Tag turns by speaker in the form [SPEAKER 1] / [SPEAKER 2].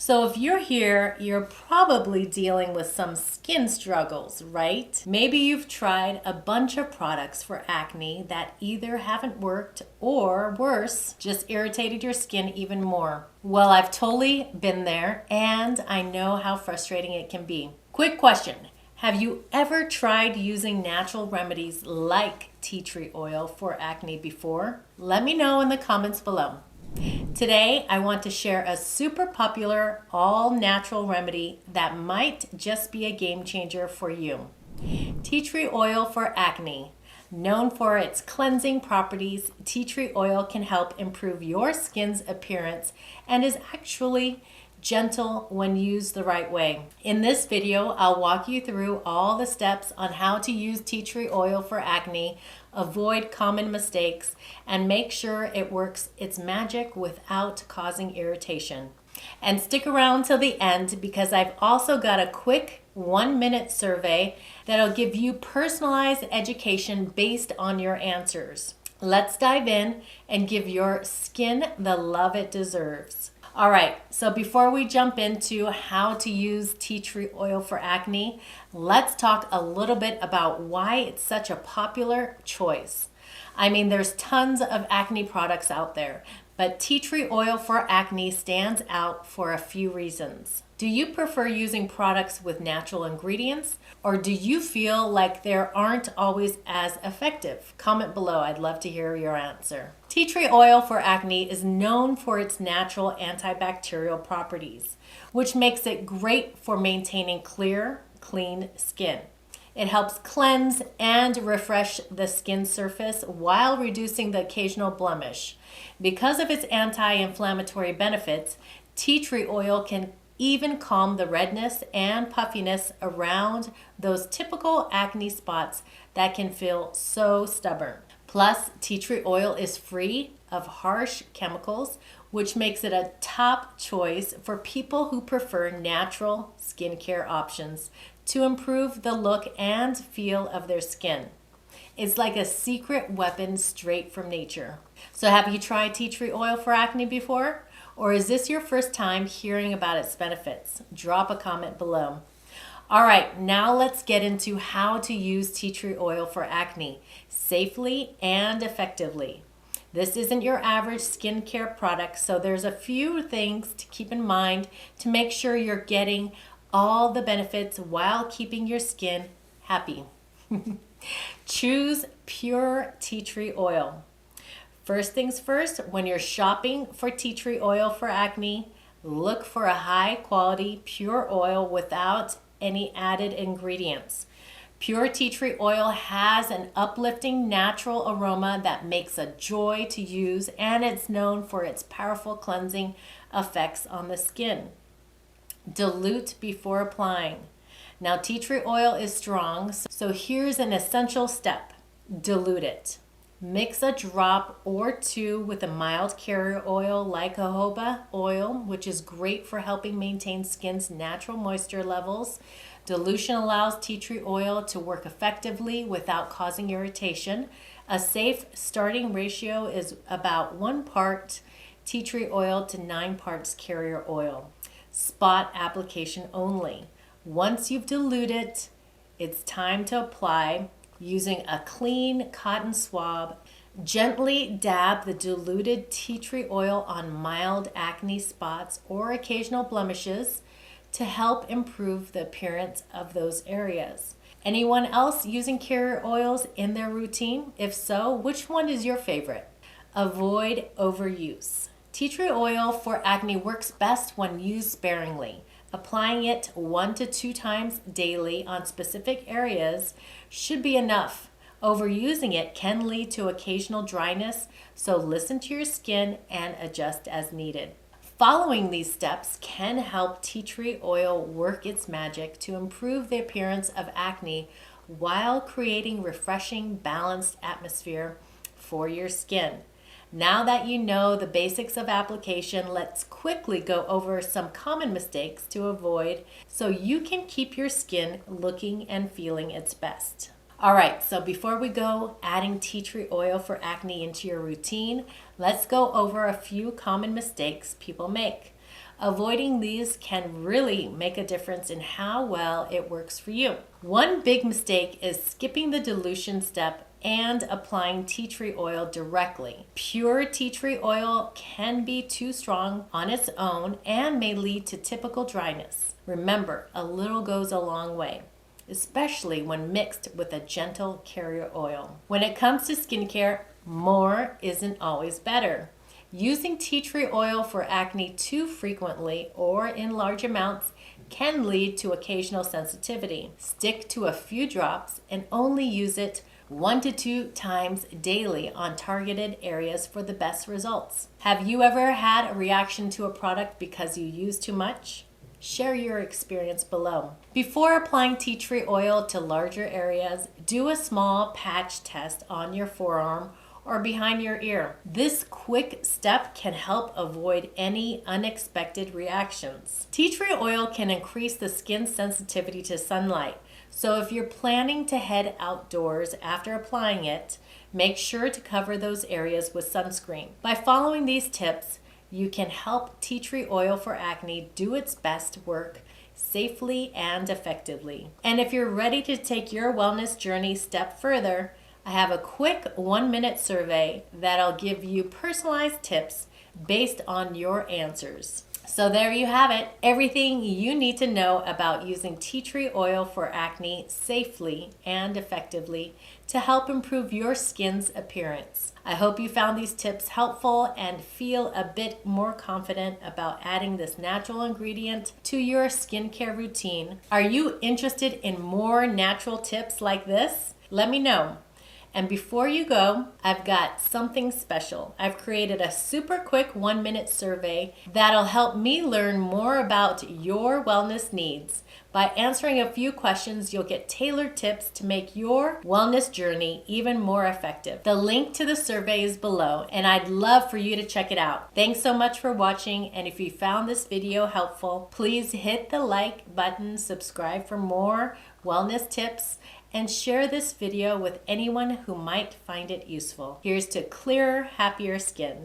[SPEAKER 1] So if you're here, you're probably dealing with some skin struggles, right? Maybe you've tried a bunch of products for acne that either haven't worked or worse, just irritated your skin even more. Well, I've totally been there and I know how frustrating it can be. Quick question. Have you ever tried using natural remedies like tea tree oil for acne before? Let me know in the comments below. Today, I want to share a super popular all-natural remedy that might just be a game changer for you. Tea tree oil for acne. Known for its cleansing properties, tea tree oil can help improve your skin's appearance and is actually gentle when used the right way. In this video, I'll walk you through all the steps on how to use tea tree oil for acne, avoid common mistakes, and make sure it works its magic without causing irritation. And stick around till the end because I've also got a quick 1-minute survey that'll give you personalized education based on your answers. Let's dive in and give your skin the love it deserves. All right, so before we jump into how to use tea tree oil for acne, let's talk a little bit about why it's such a popular choice. I mean, there's tons of acne products out there, but tea tree oil for acne stands out for a few reasons. Do you prefer using products with natural ingredients, or do you feel like they aren't always as effective? Comment below, I'd love to hear your answer. Tea tree oil for acne is known for its natural antibacterial properties, which makes it great for maintaining clear, clean skin. It helps cleanse and refresh the skin surface while reducing the occasional blemish. Because of its anti-inflammatory benefits, tea tree oil can even calm the redness and puffiness around those typical acne spots that can feel so stubborn. Plus, tea tree oil is free of harsh chemicals, which makes it a top choice for people who prefer natural skincare options to improve the look and feel of their skin. It's like a secret weapon straight from nature. So have you tried tea tree oil for acne before? Or is this your first time hearing about its benefits? Drop a comment below. All right, now let's get into how to use tea tree oil for acne safely and effectively. This isn't your average skincare product, so there's a few things to keep in mind to make sure you're getting all the benefits while keeping your skin happy. Choose pure tea tree oil. First things first, when you're shopping for tea tree oil for acne, look for a high quality pure oil without any added ingredients. Pure tea tree oil has an uplifting natural aroma that makes a joy to use, and it's known for its powerful cleansing effects on the skin. Dilute before applying. Now, tea tree oil is strong, so here's an essential step. Dilute it. Mix a drop or two with a mild carrier oil like jojoba oil, which is great for helping maintain skin's natural moisture levels. Dilution allows tea tree oil to work effectively without causing irritation. A safe starting ratio is about 1 part tea tree oil to 9 parts carrier oil. Spot application only. Once you've diluted, it's time to apply. Using a clean cotton swab, gently dab the diluted tea tree oil on mild acne spots or occasional blemishes to help improve the appearance of those areas. Anyone else using carrier oils in their routine? If so, which one is your favorite? Avoid overuse. Tea tree oil for acne works best when used sparingly. Applying it 1 to 2 times daily on specific areas should be enough. Overusing it can lead to occasional dryness, so listen to your skin and adjust as needed. Following these steps can help tea tree oil work its magic to improve the appearance of acne while creating refreshing, balanced atmosphere for your skin. Now that you know the basics of application, let's quickly go over some common mistakes to avoid so you can keep your skin looking and feeling its best. All right, so before we go adding tea tree oil for acne into your routine, let's go over a few common mistakes people make. Avoiding these can really make a difference in how well it works for you. One big mistake is skipping the dilution step and applying tea tree oil directly. Pure tea tree oil can be too strong on its own and may lead to typical dryness. Remember, a little goes a long way, especially when mixed with a gentle carrier oil. When it comes to skincare, more isn't always better. Using tea tree oil for acne too frequently or in large amounts can lead to occasional sensitivity. Stick to a few drops and only use it 1 to 2 times daily on targeted areas for the best results. Have you ever had a reaction to a product because you used too much? Share your experience below. Before applying tea tree oil to larger areas, do a small patch test on your forearm or behind your ear. This quick step can help avoid any unexpected reactions. Tea tree oil can increase the skin's sensitivity to sunlight, so if you're planning to head outdoors after applying it, make sure to cover those areas with sunscreen. By following these tips, you can help tea tree oil for acne do its best work safely and effectively. And if you're ready to take your wellness journey a step further, I have a quick 1-minute survey that'll give you personalized tips based on your answers. So there you have it, everything you need to know about using tea tree oil for acne safely and effectively to help improve your skin's appearance. I hope you found these tips helpful and feel a bit more confident about adding this natural ingredient to your skincare routine. Are you interested in more natural tips like this? Let me know. And before you go, I've got something special. I've created a super quick 1-minute survey that'll help me learn more about your wellness needs. By answering a few questions, you'll get tailored tips to make your wellness journey even more effective. The link to the survey is below, and I'd love for you to check it out. Thanks so much for watching, and if you found this video helpful, please hit the like button, subscribe for more wellness tips, and share this video with anyone who might find it useful. Here's to clearer, happier skin.